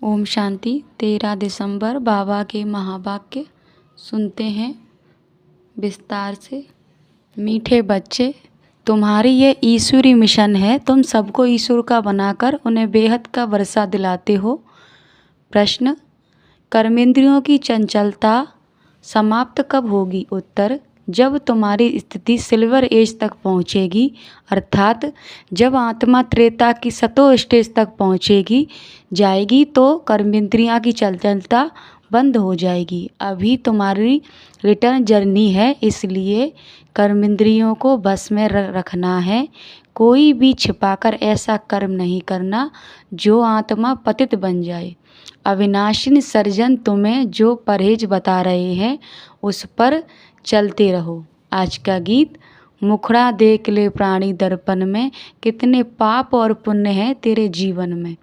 ओम शांति। 13 दिसंबर बाबा के महावाक्य सुनते हैं विस्तार से। मीठे बच्चे, तुम्हारी ये ईश्वरी मिशन है। तुम सबको ईश्वर का बनाकर उन्हें बेहद का वर्षा दिलाते हो। प्रश्न, कर्मेंद्रियों की चंचलता समाप्त कब होगी? उत्तर, जब तुम्हारी स्थिति सिल्वर एज तक पहुँचेगी, अर्थात जब आत्मा त्रेता की सतो स्टेज तक पहुँचेगी जाएगी तो कर्मेंद्रियाँ की चंचलता बंद हो जाएगी। अभी तुम्हारी रिटर्न जर्नी है, इसलिए कर्मेंद्रियों को बस में रखना है। कोई भी छिपाकर ऐसा कर्म नहीं करना जो आत्मा पतित बन जाए। अविनाशी सर्जन तुम्हें जो परहेज बता रहे हैं उस पर चलते रहो। आज का गीत। मुखड़ा देख ले प्राणी दर्पण में, कितने पाप और पुण्य हैं तेरे जीवन में।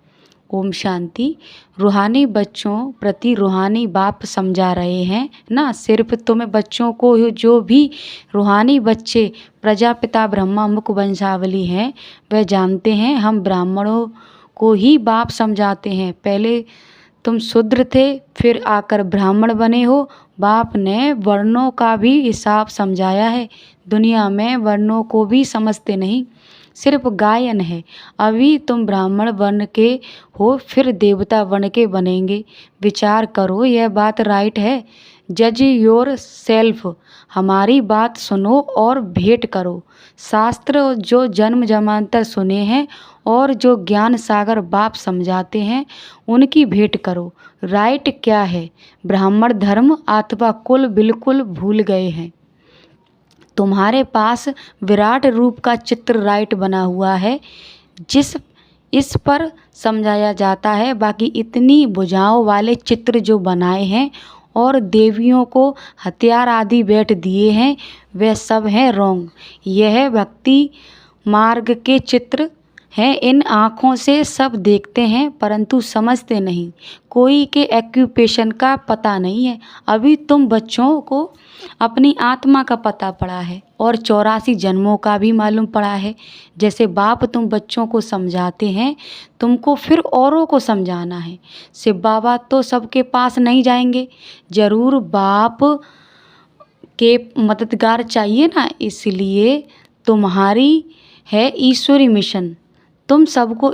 ओम शांति। रूहानी बच्चों प्रति रूहानी बाप समझा रहे हैं ना। सिर्फ तुम्हें बच्चों को, जो भी रूहानी बच्चे प्रजापिता ब्रह्मा मुख वंशावली हैं वह जानते हैं हम ब्राह्मणों को ही बाप समझाते हैं। पहले तुम शूद्र थे, फिर आकर ब्राह्मण बने हो। बाप ने वर्णों का भी हिसाब समझाया है। दुनिया में वर्णों को भी समझते नहीं, सिर्फ गायन है। अभी तुम ब्राह्मण वर्ण के हो, फिर देवता वर्ण के बनेंगे। विचार करो, यह बात राइट है? जज योर सेल्फ। हमारी बात सुनो और भेंट करो। शास्त्र जो जन्म जन्मांतर सुने हैं और जो ज्ञान सागर बाप समझाते हैं उनकी भेंट करो। राइट क्या है? ब्राह्मण धर्म अथवा कुल बिल्कुल भूल गए हैं। तुम्हारे पास विराट रूप का चित्र राइट बना हुआ है इस पर समझाया जाता है। बाकी इतनी भुजाओं वाले चित्र जो बनाए हैं और देवियों को हथियार आदि बैठ दिए हैं वे सब हैं रॉन्ग। यह भक्ति मार्ग के चित्र हैं। इन आँखों से सब देखते हैं परंतु समझते नहीं। कोई के एक्यूपेशन का पता नहीं है। अभी तुम बच्चों को अपनी आत्मा का पता पड़ा है और 84 जन्मों का भी मालूम पड़ा है। जैसे बाप तुम बच्चों को समझाते हैं, तुमको फिर औरों को समझाना है। शिव बाबा तो सबके पास नहीं जाएंगे, ज़रूर बाप के मददगार चाहिए ना। इसलिए तुम्हारी है ईश्वरी मिशन। तुम सबको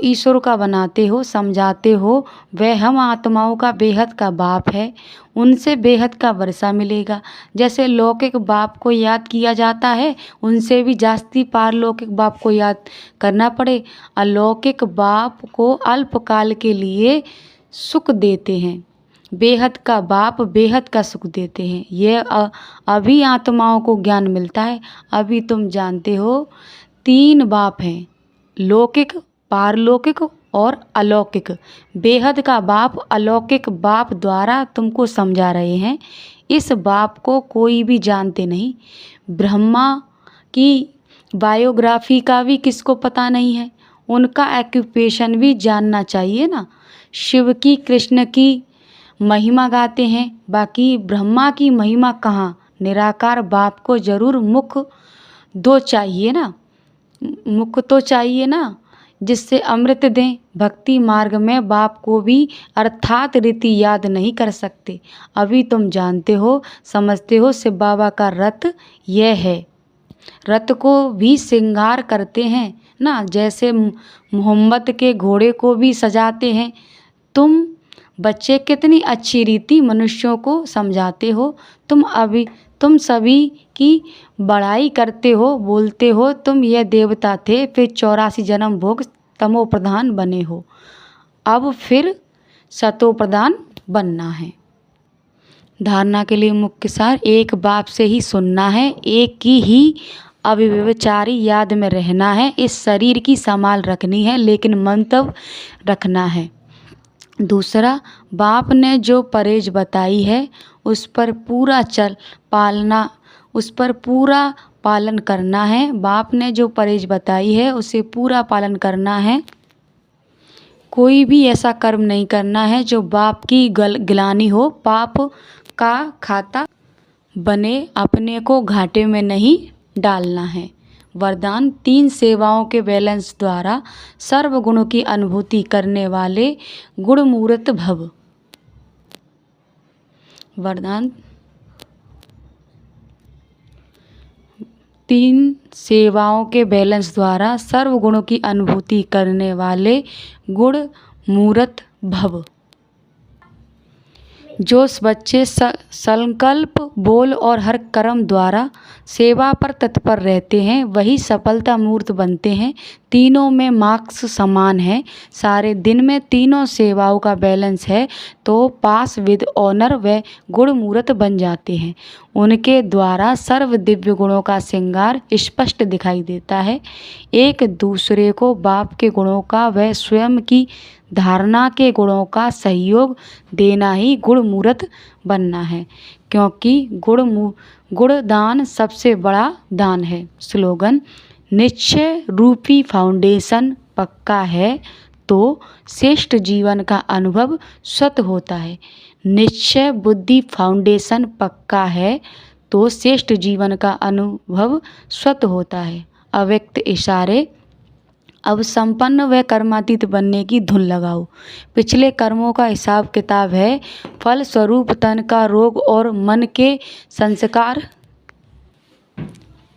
ईश्वर का बनाते हो, समझाते हो। वह हम आत्माओं का बेहद का बाप है, उनसे बेहद का वर्षा मिलेगा। जैसे लौकिक बाप को याद किया जाता है, उनसे भी जास्ती पारलौकिक बाप को याद करना पड़े। अलौकिक बाप को अल्पकाल के लिए सुख देते हैं, बेहद का बाप बेहद का सुख देते हैं। यह अभी आत्माओं को ज्ञान मिलता है। अभी तुम जानते हो 3 बाप हैं, लौकिक, पारलौकिक और अलौकिक। बेहद का बाप अलौकिक बाप द्वारा तुमको समझा रहे हैं। इस बाप को कोई भी जानते नहीं। ब्रह्मा की बायोग्राफी का भी किसको पता नहीं है, उनका एक्यूपेशन भी जानना चाहिए ना। शिव की, कृष्ण की महिमा गाते हैं, बाकी ब्रह्मा की महिमा कहाँ? निराकार बाप को ज़रूर मुख दो चाहिए ना, मुख तो चाहिए ना जिससे अमृत दें। भक्ति मार्ग में बाप को भी अर्थात रीति याद नहीं कर सकते। अभी तुम जानते हो, समझते हो शिव बाबा का रथ यह है। रथ को भी श्रृंगार करते हैं ना, जैसे मोहम्मद के घोड़े को भी सजाते हैं। तुम बच्चे कितनी अच्छी रीति मनुष्यों को समझाते हो। तुम सभी की बड़ाई करते हो, बोलते हो तुम यह देवता थे, फिर 84 जन्म भोग तमो प्रधान बने हो, अब फिर सतो प्रधान बनना है। धारणा के लिए मुख्य सार, एक बाप से ही सुनना है, एक की ही अव्यभिचारी याद में रहना है। इस शरीर की संभाल रखनी है लेकिन मंतव्य रखना है। दूसरा, बाप ने जो परहेज बताई है उस पर पूरा पालन करना है। बाप ने जो परहेज बताई है उसे पूरा पालन करना है। कोई भी ऐसा कर्म नहीं करना है जो बाप की गिलानी हो, पाप का खाता बने। अपने को घाटे में नहीं डालना है। वरदान 3 सेवाओं के बैलेंस द्वारा सर्वगुणों की अनुभूति करने वाले गुणमूर्त भव। वरदान 3 सेवाओं के बैलेंस द्वारा सर्वगुणों की अनुभूति करने वाले गुणमूर्त भव। जो बच्चे संकल्प, बोल और हर कर्म द्वारा सेवा पर तत्पर रहते हैं वही सफलता मूर्त बनते हैं। तीनों में मार्क्स समान है। सारे दिन में तीनों सेवाओं का बैलेंस है तो पास विद ऑनर व गुणमूर्त बन जाते हैं। उनके द्वारा सर्व दिव्य गुणों का श्रृंगार स्पष्ट दिखाई देता है। एक दूसरे को बाप के गुणों का व स्वयं की धारणा के गुणों का सहयोग देना ही गुणमूर्त बनना है, क्योंकि गुणदान सबसे बड़ा दान है। स्लोगन: निश्चय रूपी फाउंडेशन पक्का है तो श्रेष्ठ जीवन का अनुभव स्वत होता है। निश्चय बुद्धि फाउंडेशन पक्का है तो श्रेष्ठ जीवन का अनुभव स्वत होता है। अव्यक्त इशारे। अब संपन्न व कर्मातीत बनने की धुन लगाओ। पिछले कर्मों का हिसाब किताब है। फल स्वरूप तन का रोग और मन के संस्कार,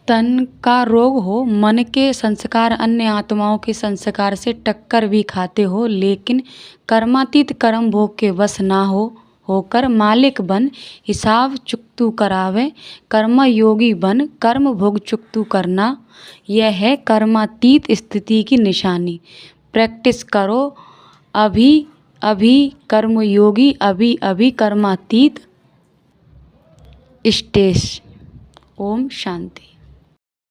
तन का रोग हो, मन के संस्कार अन्य आत्माओं के संस्कार से टक्कर भी खाते हो, लेकिन कर्मातीत कर्म भोग के वश ना होकर मालिक बन हिसाब चुकतू करावे। कर्म योगी बन कर्म भोग चुकतू करना, यह है कर्मातीत स्थिति की निशानी। प्रैक्टिस करो अभी अभी कर्मयोगी, अभी अभी कर्मातीत स्टेज। ओम शांति।